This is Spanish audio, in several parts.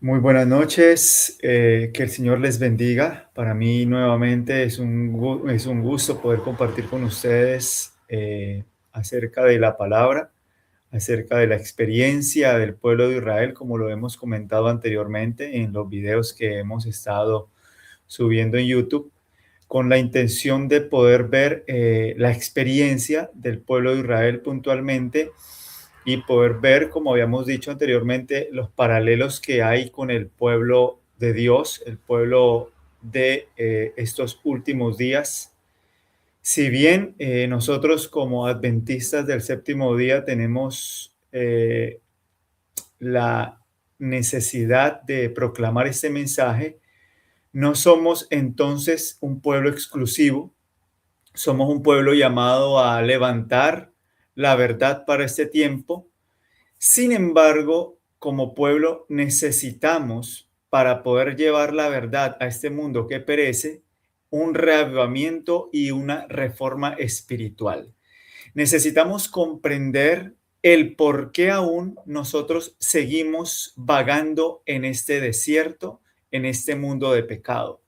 Muy buenas noches, que el Señor les bendiga. Para mí nuevamente es un gusto poder compartir con ustedes acerca de la palabra, acerca de la experiencia del pueblo de Israel, como lo hemos comentado anteriormente en los videos que hemos estado subiendo en YouTube, con la intención de poder ver la experiencia del pueblo de Israel puntualmente y poder ver, como habíamos dicho anteriormente, los paralelos que hay con el pueblo de Dios, el pueblo de estos últimos días. Si bien nosotros como adventistas del séptimo día tenemos la necesidad de proclamar este mensaje, no somos entonces un pueblo exclusivo, somos un pueblo llamado a levantar la verdad para este tiempo. Sin embargo, como pueblo necesitamos, para poder llevar la verdad a este mundo que perece, un reavivamiento y una reforma espiritual. Necesitamos comprender el por qué aún nosotros seguimos vagando en este desierto, en este mundo de pecado.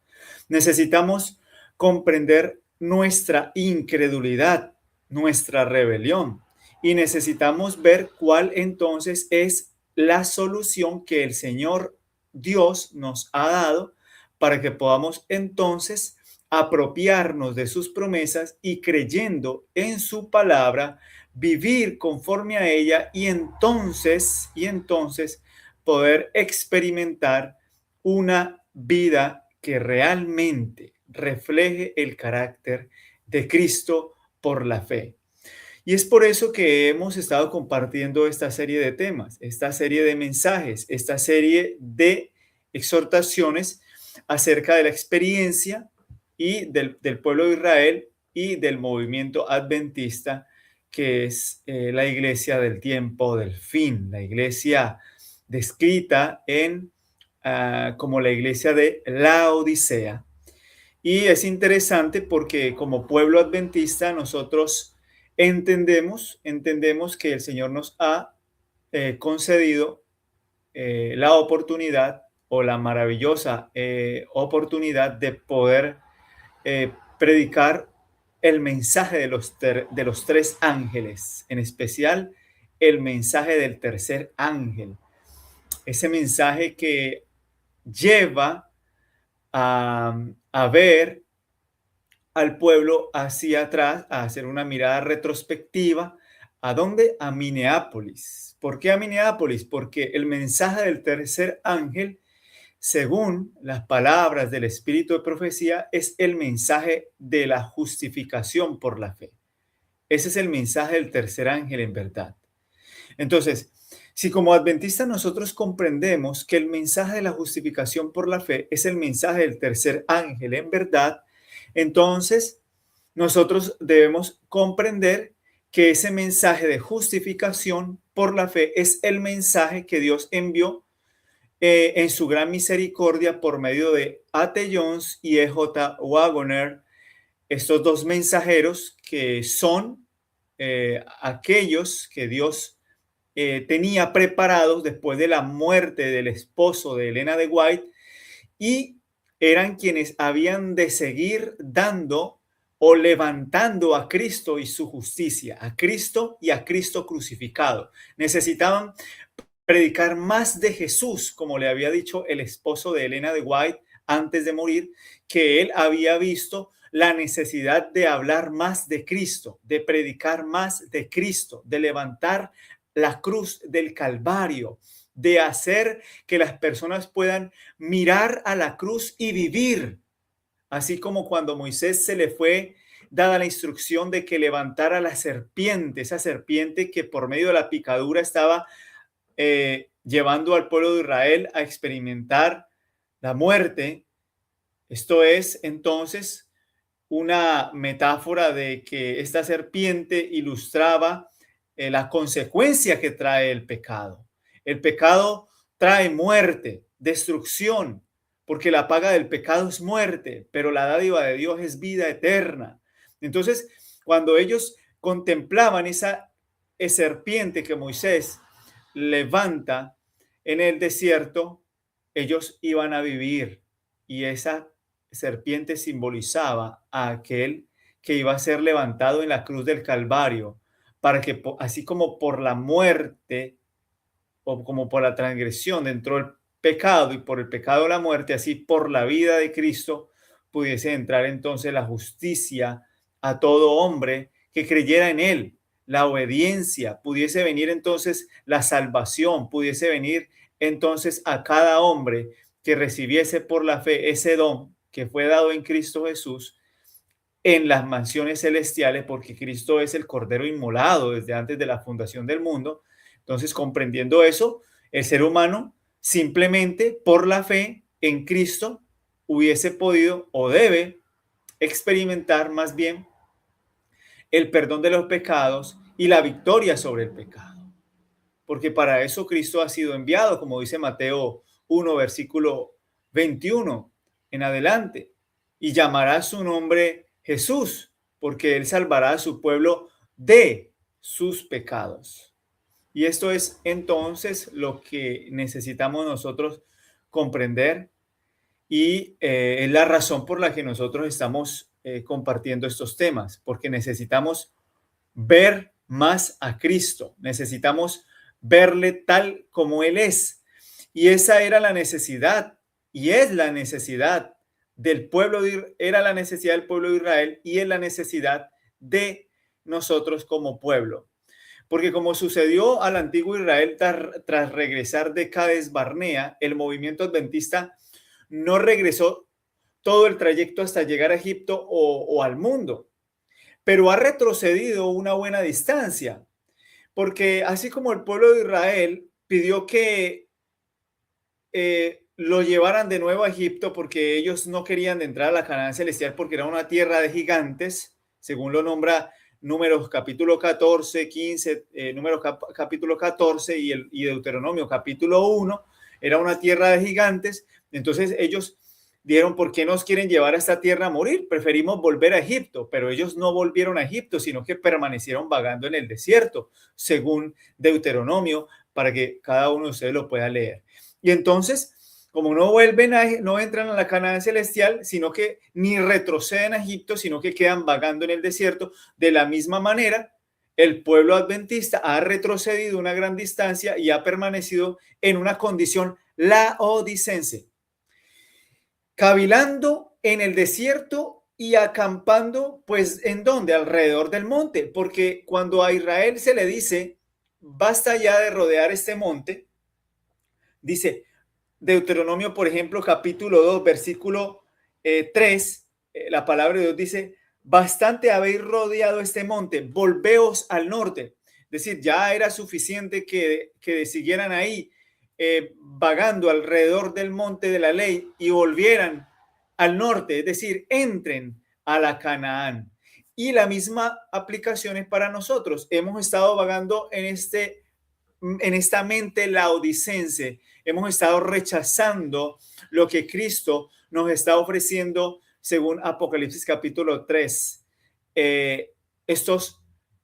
Necesitamos comprender nuestra incredulidad, nuestra rebelión, y necesitamos ver cuál entonces es la solución que el Señor Dios nos ha dado para que podamos entonces apropiarnos de sus promesas y creyendo en su palabra, vivir conforme a ella y entonces poder experimentar una vida que realmente refleje el carácter de Cristo por la fe. Y es por eso que hemos estado compartiendo esta serie de temas, esta serie de mensajes, esta serie de exhortaciones acerca de la experiencia y del pueblo de Israel y del movimiento adventista, que es la iglesia del tiempo del fin, la iglesia descrita como la iglesia de la Odisea. Y es interesante porque como pueblo adventista nosotros entendemos que el Señor nos ha concedido la oportunidad o la maravillosa oportunidad de poder predicar el mensaje de los tres ángeles, en especial el mensaje del tercer ángel, ese mensaje que lleva a ver al pueblo hacia atrás, a hacer una mirada retrospectiva. ¿A dónde? A Minneapolis. ¿Por qué a Minneapolis? Porque el mensaje del tercer ángel, según las palabras del Espíritu de Profecía, es el mensaje de la justificación por la fe. Ese es el mensaje del tercer ángel en verdad. Entonces, si como adventistas nosotros comprendemos que el mensaje de la justificación por la fe es el mensaje del tercer ángel en verdad, entonces nosotros debemos comprender que ese mensaje de justificación por la fe es el mensaje que Dios envió en su gran misericordia por medio de A.T. Jones y E.J. Wagoner, estos dos mensajeros que son aquellos que Dios tenía preparados después de la muerte del esposo de Elena de White, y eran quienes habían de seguir dando o levantando a Cristo y su justicia, a Cristo y a Cristo crucificado. Necesitaban predicar más de Jesús, como le había dicho el esposo de Elena de White antes de morir, que él había visto la necesidad de hablar más de Cristo, de predicar más de Cristo, de levantar la cruz del Calvario, de hacer que las personas puedan mirar a la cruz y vivir, así como cuando Moisés se le fue dada la instrucción de que levantara la serpiente, esa serpiente que por medio de la picadura estaba llevando al pueblo de Israel a experimentar la muerte. Esto es entonces una metáfora de que esta serpiente ilustraba la consecuencia que trae el pecado. El pecado trae muerte, destrucción, porque la paga del pecado es muerte, pero la dádiva de Dios es vida eterna. Entonces, cuando ellos contemplaban esa serpiente que Moisés levanta en el desierto, ellos iban a vivir, y esa serpiente simbolizaba a aquel que iba a ser levantado en la cruz del Calvario, para que así como por la muerte o como por la transgresión entró el pecado y por el pecado la muerte, así por la vida de Cristo pudiese entrar entonces la justicia a todo hombre que creyera en él, la obediencia, pudiese venir entonces la salvación, pudiese venir entonces a cada hombre que recibiese por la fe ese don que fue dado en Cristo Jesús en las mansiones celestiales, porque Cristo es el Cordero inmolado desde antes de la fundación del mundo. Entonces, comprendiendo eso, el ser humano simplemente por la fe en Cristo hubiese podido o debe experimentar más bien el perdón de los pecados y la victoria sobre el pecado. Porque para eso Cristo ha sido enviado, como dice Mateo 1, versículo 21 en adelante, y llamará su nombre Jesús, porque él salvará a su pueblo de sus pecados. Y esto es entonces lo que necesitamos nosotros comprender, y es la razón por la que nosotros estamos compartiendo estos temas, porque necesitamos ver más a Cristo, necesitamos verle tal como Él es. Y esa era la necesidad, y es la necesidad del pueblo era la necesidad del pueblo de Israel, y es la necesidad de nosotros como pueblo. Porque como sucedió al antiguo Israel tras regresar de Cades Barnea, el movimiento adventista no regresó todo el trayecto hasta llegar a Egipto o al mundo, pero ha retrocedido una buena distancia, porque así como el pueblo de Israel pidió que lo llevaran de nuevo a Egipto porque ellos no querían entrar a la Canaán celestial porque era una tierra de gigantes, según lo nombra Números capítulo 14, 15, Números capítulo 14 y Deuteronomio capítulo 1, era una tierra de gigantes. Entonces ellos dijeron, ¿por qué nos quieren llevar a esta tierra a morir? Preferimos volver a Egipto, pero ellos no volvieron a Egipto, sino que permanecieron vagando en el desierto, según Deuteronomio, para que cada uno de ustedes lo pueda leer. Y entonces, como no vuelven no entran a la Canaán celestial, sino que ni retroceden a Egipto, sino que quedan vagando en el desierto, de la misma manera, el pueblo adventista ha retrocedido una gran distancia y ha permanecido en una condición laodicense, cavilando en el desierto y acampando, pues, ¿en dónde? Alrededor del monte, porque cuando a Israel se le dice, basta ya de rodear este monte, dice Deuteronomio, por ejemplo, capítulo 2, versículo 3, la palabra de Dios dice, bastante habéis rodeado este monte, volveos al norte. Es decir, ya era suficiente que siguieran ahí vagando alrededor del monte de la ley y volvieran al norte, es decir, entren a la Canaán. Y la misma aplicación es para nosotros. Hemos estado vagando en esta mente laodicense, hemos estado rechazando lo que Cristo nos está ofreciendo según Apocalipsis capítulo 3. Estos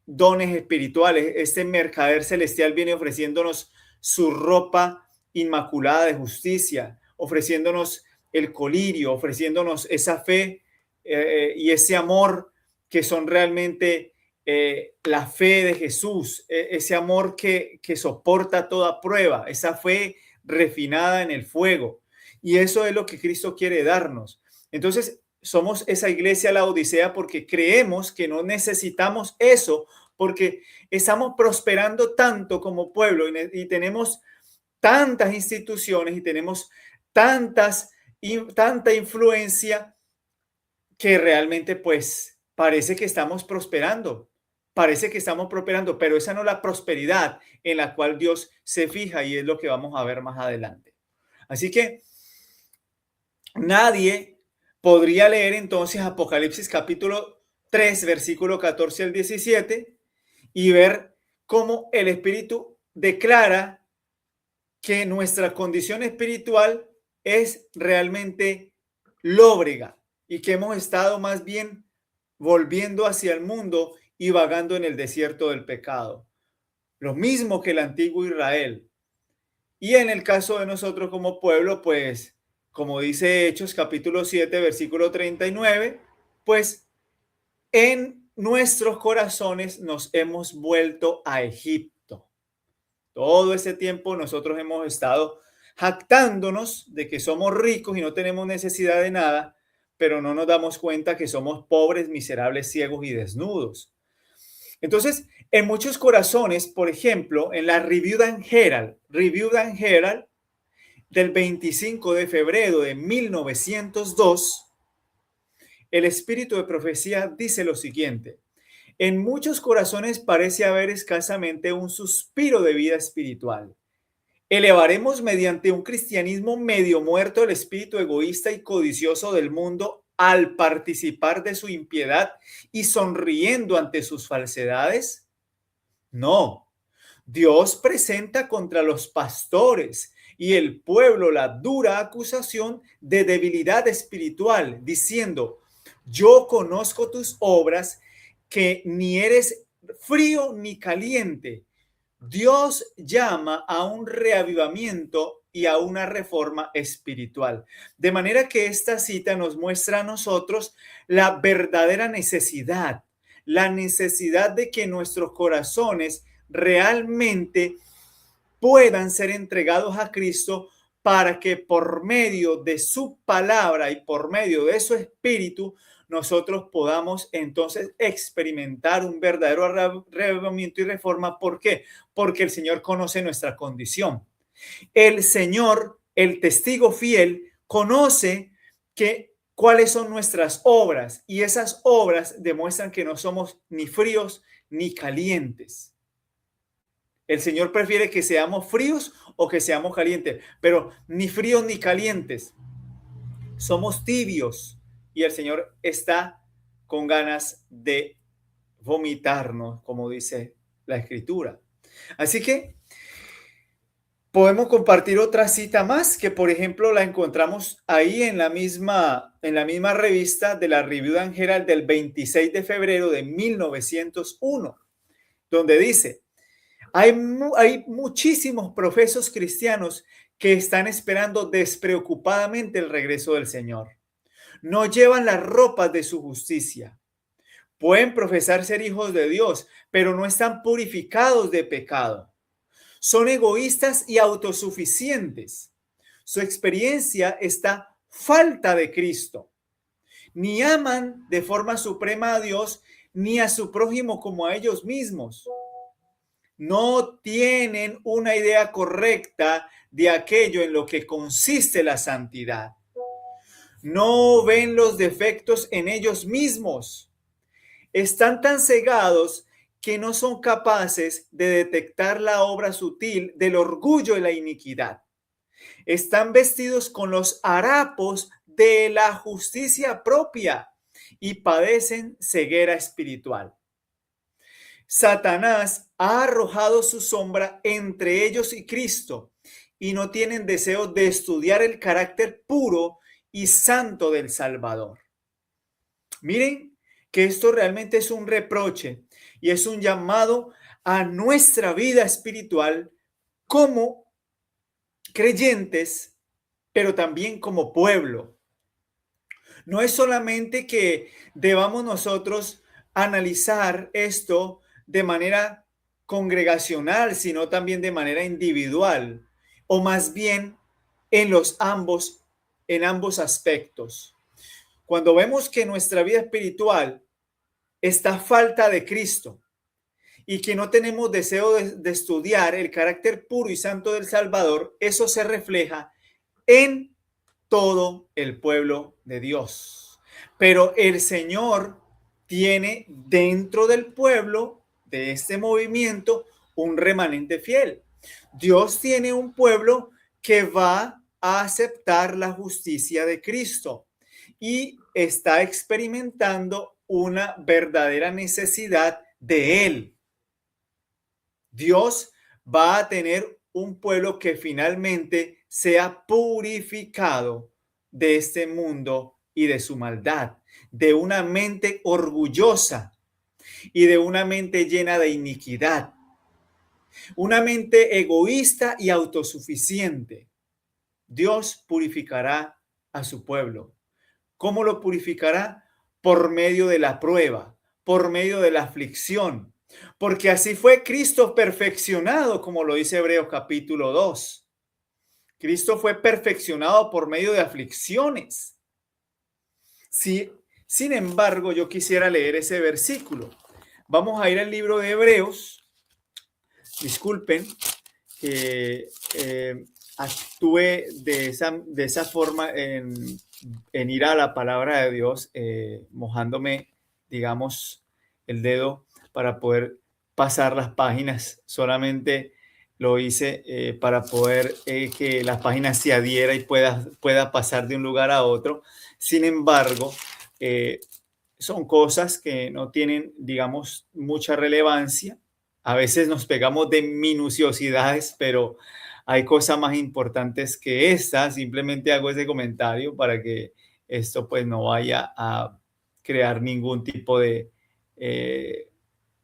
dones espirituales, este mercader celestial viene ofreciéndonos su ropa inmaculada de justicia, ofreciéndonos el colirio, ofreciéndonos esa fe y ese amor que son realmente la fe de Jesús, ese amor que soporta toda prueba, esa fe refinada en el fuego. Y eso es lo que Cristo quiere darnos. Entonces, somos esa iglesia la Odisea porque creemos que no necesitamos eso, porque estamos prosperando tanto como pueblo y tenemos tantas instituciones y tenemos tanta influencia que realmente pues parece que estamos prosperando. Parece que estamos prosperando, pero esa no es la prosperidad en la cual Dios se fija, y es lo que vamos a ver más adelante. Así que nadie podría leer entonces Apocalipsis capítulo 3, versículo 14 al 17 y ver cómo el Espíritu declara que nuestra condición espiritual es realmente lóbrega y que hemos estado más bien volviendo hacia el mundo y vagando en el desierto del pecado. Lo mismo que el antiguo Israel. Y en el caso de nosotros como pueblo, pues, como dice Hechos capítulo 7, versículo 39, pues en nuestros corazones nos hemos vuelto a Egipto. Todo ese tiempo nosotros hemos estado jactándonos de que somos ricos y no tenemos necesidad de nada, pero no nos damos cuenta que somos pobres, miserables, ciegos y desnudos. Entonces, en muchos corazones, por ejemplo, en la Review and Herald del 25 de febrero de 1902, el espíritu de profecía dice lo siguiente: en muchos corazones parece haber escasamente un suspiro de vida espiritual. Elevaremos mediante un cristianismo medio muerto el espíritu egoísta y codicioso del mundo al participar de su impiedad y sonriendo ante sus falsedades. No, Dios presenta contra los pastores y el pueblo la dura acusación de debilidad espiritual, diciendo: yo conozco tus obras, que ni eres frío ni caliente. Dios llama a un reavivamiento y a una reforma espiritual. De manera que esta cita nos muestra a nosotros la verdadera necesidad, la necesidad de que nuestros corazones realmente puedan ser entregados a Cristo, para que por medio de su palabra y por medio de su espíritu nosotros podamos entonces experimentar un verdadero reavivamiento y reforma. ¿Por qué? Porque el Señor conoce nuestra condición. El Señor, el testigo fiel, conoce que cuáles son nuestras obras, y esas obras demuestran que no somos ni fríos ni calientes. El Señor prefiere que seamos fríos o que seamos calientes, pero ni fríos ni calientes. Somos tibios y el Señor está con ganas de vomitarnos, como dice la Escritura. Así que podemos compartir otra cita más, que por ejemplo la encontramos ahí en la misma revista de la Review and Herald del 26 de febrero de 1901, donde dice: hay muchísimos profesos cristianos que están esperando despreocupadamente el regreso del Señor. No llevan las ropas de su justicia. Pueden profesar ser hijos de Dios, pero no están purificados de pecado. Son egoístas y autosuficientes. Su experiencia está falta de Cristo. Ni aman de forma suprema a Dios ni a su prójimo como a ellos mismos. No tienen una idea correcta de aquello en lo que consiste la santidad. No ven los defectos en ellos mismos. Están tan cegados que no son capaces de detectar la obra sutil del orgullo y la iniquidad. Están vestidos con los harapos de la justicia propia y padecen ceguera espiritual. Satanás ha arrojado su sombra entre ellos y Cristo, y no tienen deseo de estudiar el carácter puro y santo del Salvador. Miren que esto realmente es un reproche y es un llamado a nuestra vida espiritual como creyentes, pero también como pueblo. No es solamente que debamos nosotros analizar esto de manera congregacional, sino también de manera individual, o más bien en ambos aspectos. Cuando vemos que nuestra vida espiritual está falta de Cristo y que no tenemos deseo de estudiar el carácter puro y santo del Salvador, eso se refleja en todo el pueblo de Dios. Pero el Señor tiene dentro del pueblo, de este movimiento, un remanente fiel. Dios tiene un pueblo que va a aceptar la justicia de Cristo y está experimentando una verdadera necesidad de Él. Dios va a tener un pueblo que finalmente sea purificado de este mundo y de su maldad, de una mente orgullosa y de una mente llena de iniquidad. Una mente egoísta y autosuficiente. Dios purificará a su pueblo. ¿Cómo lo purificará? Por medio de la prueba, por medio de la aflicción. Porque así fue Cristo perfeccionado, como lo dice Hebreos capítulo 2. Cristo fue perfeccionado por medio de aflicciones. Sí, sin embargo, yo quisiera leer ese versículo. Vamos a ir al libro de Hebreos. Disculpen que actúe de esa forma en ir a la palabra de Dios, mojándome, digamos, el dedo para poder pasar las páginas. Solamente lo hice para poder que las páginas se adhiera y pueda pasar de un lugar a otro. Sin embargo, eh, son cosas que no tienen, digamos, mucha relevancia. A veces nos pegamos de minuciosidades, pero hay cosas más importantes que esta. Simplemente hago ese comentario para que esto pues no vaya a crear ningún tipo eh,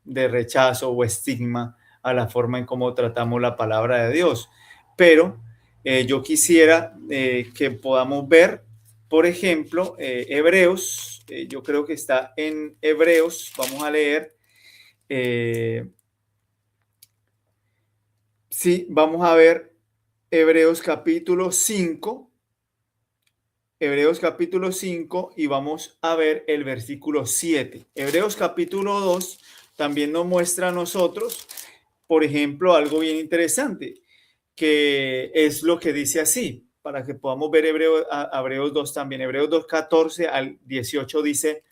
de rechazo o estigma a la forma en cómo tratamos la palabra de Dios. Pero yo quisiera que podamos ver, por ejemplo, Hebreos, yo creo que está en Hebreos, vamos a leer, sí, vamos a ver Hebreos capítulo 5, Hebreos capítulo 5 y vamos a ver el versículo 7. Hebreos capítulo 2 también nos muestra a nosotros, por ejemplo, algo bien interesante, que es lo que dice así, para que podamos ver Hebreos 2 también. Hebreos 2, 14 al 18 dice,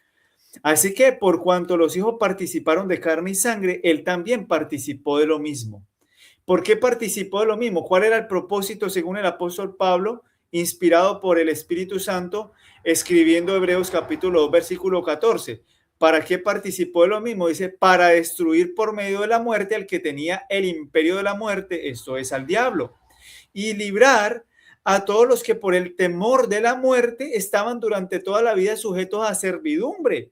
así que por cuanto los hijos participaron de carne y sangre, él también participó de lo mismo. ¿Por qué participó de lo mismo? ¿Cuál era el propósito según el apóstol Pablo, inspirado por el Espíritu Santo, escribiendo Hebreos capítulo 2, versículo 14? ¿Para qué participó de lo mismo? Dice, para destruir por medio de la muerte al que tenía el imperio de la muerte, esto es al diablo, y librar a todos los que por el temor de la muerte estaban durante toda la vida sujetos a servidumbre,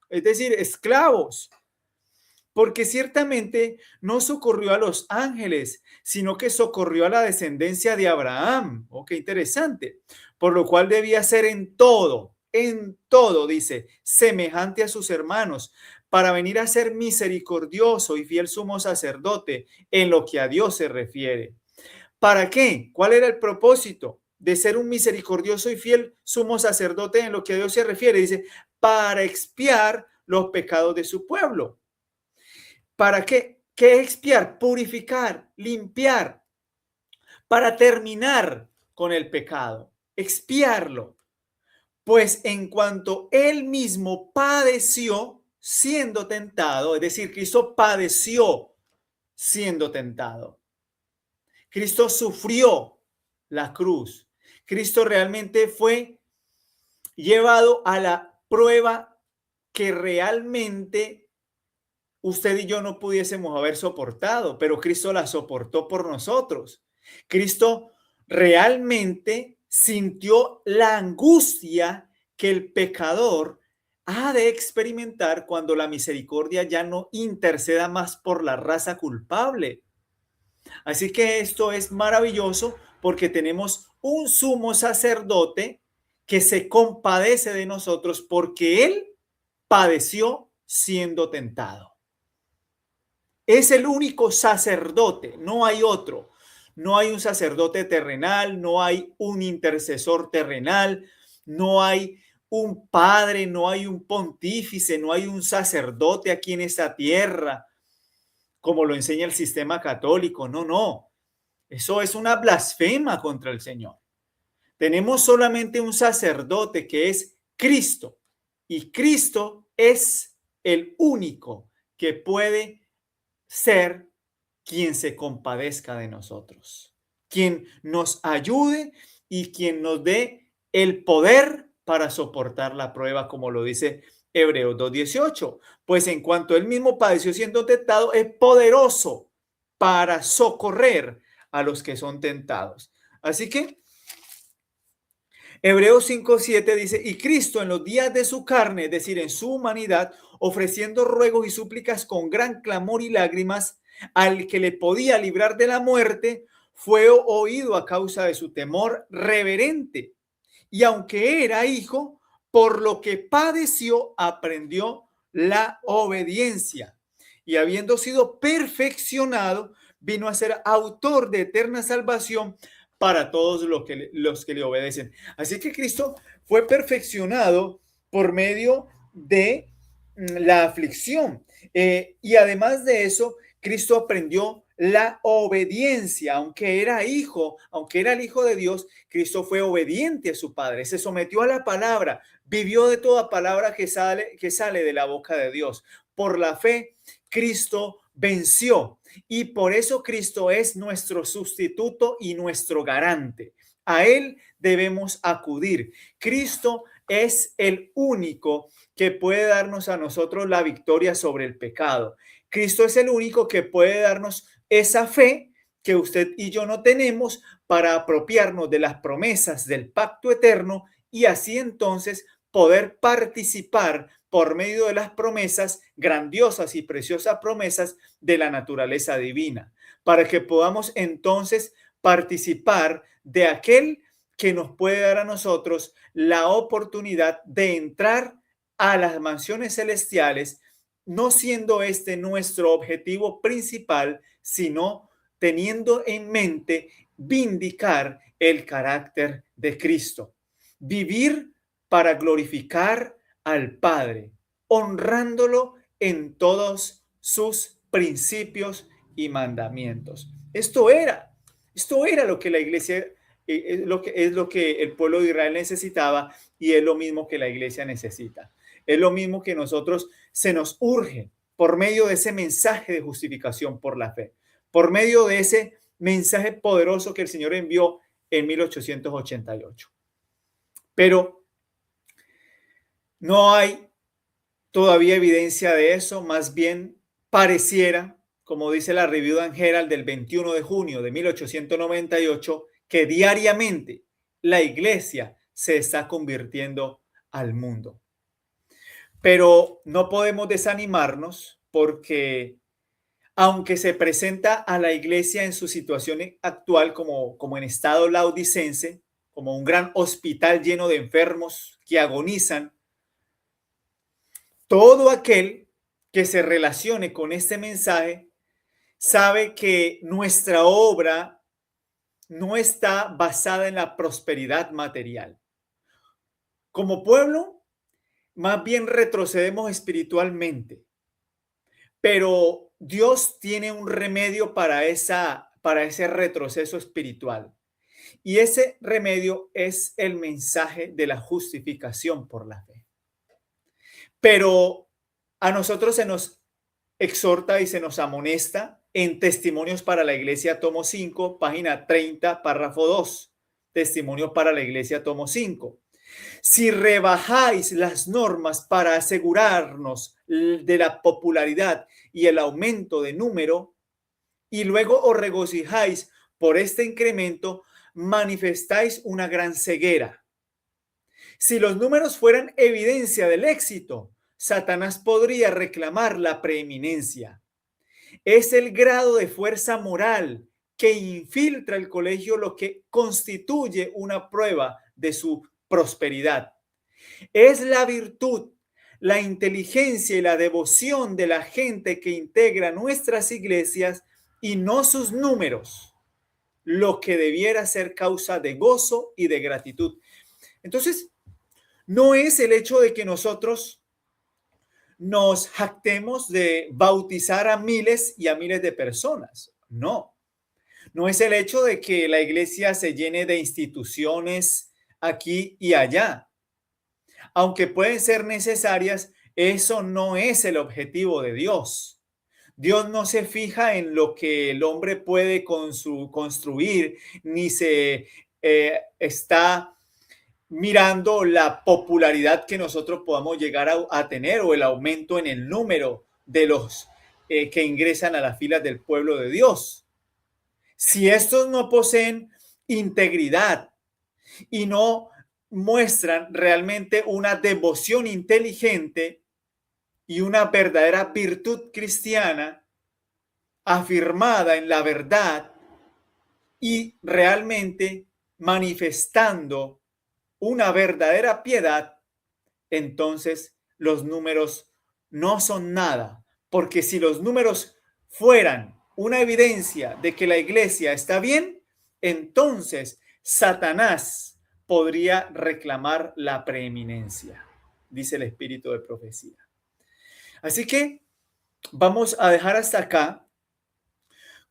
es decir, esclavos. Porque ciertamente no socorrió a los ángeles, sino que socorrió a la descendencia de Abraham. Oh, qué interesante. Por lo cual debía ser en todo, dice, semejante a sus hermanos, para venir a ser misericordioso y fiel sumo sacerdote en lo que a Dios se refiere. ¿Para qué? ¿Cuál era el propósito de ser un misericordioso y fiel sumo sacerdote en lo que a Dios se refiere? Dice, para expiar los pecados de su pueblo. ¿Para qué? ¿Qué expiar? Purificar, limpiar, para terminar con el pecado, expiarlo. Pues en cuanto él mismo padeció siendo tentado, es decir, Cristo padeció siendo tentado. Cristo sufrió la cruz. Cristo realmente fue llevado a la prueba que realmente usted y yo no pudiésemos haber soportado, pero Cristo la soportó por nosotros. Cristo realmente sintió la angustia que el pecador ha de experimentar cuando la misericordia ya no interceda más por la raza culpable. Así que esto es maravilloso porque tenemos un sumo sacerdote que se compadece de nosotros porque él padeció siendo tentado. Es el único sacerdote, no hay otro. No hay un sacerdote terrenal, no hay un intercesor terrenal, no hay un padre, no hay un pontífice, no hay un sacerdote aquí en esta tierra, como lo enseña el sistema católico. No, no. Eso es una blasfema contra el Señor. Tenemos solamente un sacerdote que es Cristo, y Cristo es el único que puede ser quien se compadezca de nosotros, quien nos ayude y quien nos dé el poder para soportar la prueba, como lo dice Hebreos 2:18. Pues en cuanto él mismo padeció siendo tentado, es poderoso para socorrer a los que son tentados. Así que Hebreos 5:7 dice, y Cristo en los días de su carne, es decir, en su humanidad, ofreciendo ruegos y súplicas con gran clamor y lágrimas al que le podía librar de la muerte, fue oído a causa de su temor reverente. Y aunque era hijo, por lo que padeció, aprendió la obediencia. Y habiendo sido perfeccionado, vino a ser autor de eterna salvación para todos los que le obedecen. Así que Cristo fue perfeccionado por medio de la aflicción. Y además de eso, Cristo aprendió la obediencia, aunque era el hijo de Dios, Cristo fue obediente a su Padre, se sometió a la palabra, vivió de toda palabra que sale de la boca de Dios. Por la fe, Cristo venció y por eso Cristo es nuestro sustituto y nuestro garante. A Él debemos acudir. Cristo es el único que puede darnos a nosotros la victoria sobre el pecado. Cristo es el único que puede darnos esa fe que usted y yo no tenemos para apropiarnos de las promesas del pacto eterno y así entonces poder participar por medio de las promesas, grandiosas y preciosas promesas de la naturaleza divina, para que podamos entonces participar de aquel que nos puede dar a nosotros la oportunidad de entrar a las mansiones celestiales, no siendo este nuestro objetivo principal, sino teniendo en mente vindicar el carácter de Cristo. Vivir para glorificar al Padre, honrándolo en todos sus principios y mandamientos. Esto era lo que la iglesia, es lo que el pueblo de Israel necesitaba y es lo mismo que la iglesia necesita. Es lo mismo que nosotros se nos urge por medio de ese mensaje de justificación por la fe, por medio de ese mensaje poderoso que el Señor envió en 1888. Pero no hay todavía evidencia de eso, más bien pareciera, como dice la Review and Herald del 21 de junio de 1898, que diariamente la iglesia se está convirtiendo al mundo. Pero no podemos desanimarnos porque aunque se presenta a la iglesia en su situación actual como en estado laodicense, como un gran hospital lleno de enfermos que agonizan, todo aquel que se relacione con este mensaje sabe que nuestra obra no está basada en la prosperidad material. Como pueblo, más bien retrocedemos espiritualmente, pero Dios tiene un remedio para ese retroceso espiritual. Y ese remedio es el mensaje de la justificación por la fe. Pero a nosotros se nos exhorta y se nos amonesta en Testimonios para la Iglesia, tomo 5, página 30, párrafo 2. Testimonios para la Iglesia, tomo 5. Si rebajáis las normas para asegurarnos de la popularidad y el aumento de número, y luego os regocijáis por este incremento, manifestáis una gran ceguera. Si los números fueran evidencia del éxito, Satanás podría reclamar la preeminencia. Es el grado de fuerza moral que infiltra el colegio lo que constituye una prueba de su prosperidad. Es la virtud, la inteligencia y la devoción de la gente que integra nuestras iglesias y no sus números, lo que debiera ser causa de gozo y de gratitud. Entonces, no es el hecho de que nosotros nos jactemos de bautizar a miles y a miles de personas. No, no es el hecho de que la iglesia se llene de instituciones aquí y allá. Aunque pueden ser necesarias, eso no es el objetivo de Dios. Dios no se fija en lo que el hombre puede construir, ni se está mirando la popularidad que nosotros podamos llegar a tener o el aumento en el número de los que ingresan a las filas del pueblo de Dios. Si estos no poseen integridad y no muestran realmente una devoción inteligente y una verdadera virtud cristiana, afirmada en la verdad y realmente manifestando una verdadera piedad, entonces los números no son nada, porque si los números fueran una evidencia de que la iglesia está bien, entonces Satanás podría reclamar la preeminencia, dice el espíritu de profecía. Así que vamos a dejar hasta acá.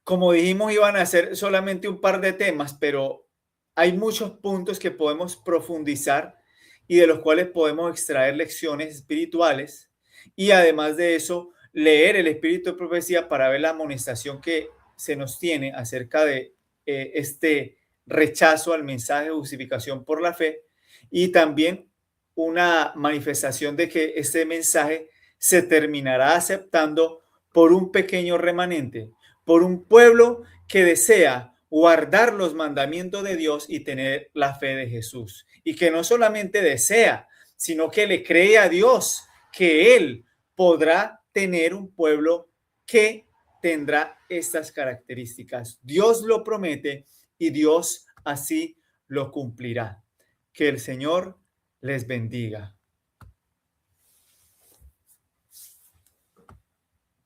Como dijimos, iban a ser solamente un par de temas, pero hay muchos puntos que podemos profundizar y de los cuales podemos extraer lecciones espirituales. Y además de eso, leer el espíritu de profecía para ver la amonestación que se nos tiene acerca de este rechazo al mensaje de justificación por la fe y también una manifestación de que este mensaje se terminará aceptando por un pequeño remanente, por un pueblo que desea guardar los mandamientos de Dios y tener la fe de Jesús. Y que no solamente desea, sino que le cree a Dios que Él podrá tener un pueblo que tendrá estas características. Dios lo promete y Dios así lo cumplirá. Que el Señor les bendiga.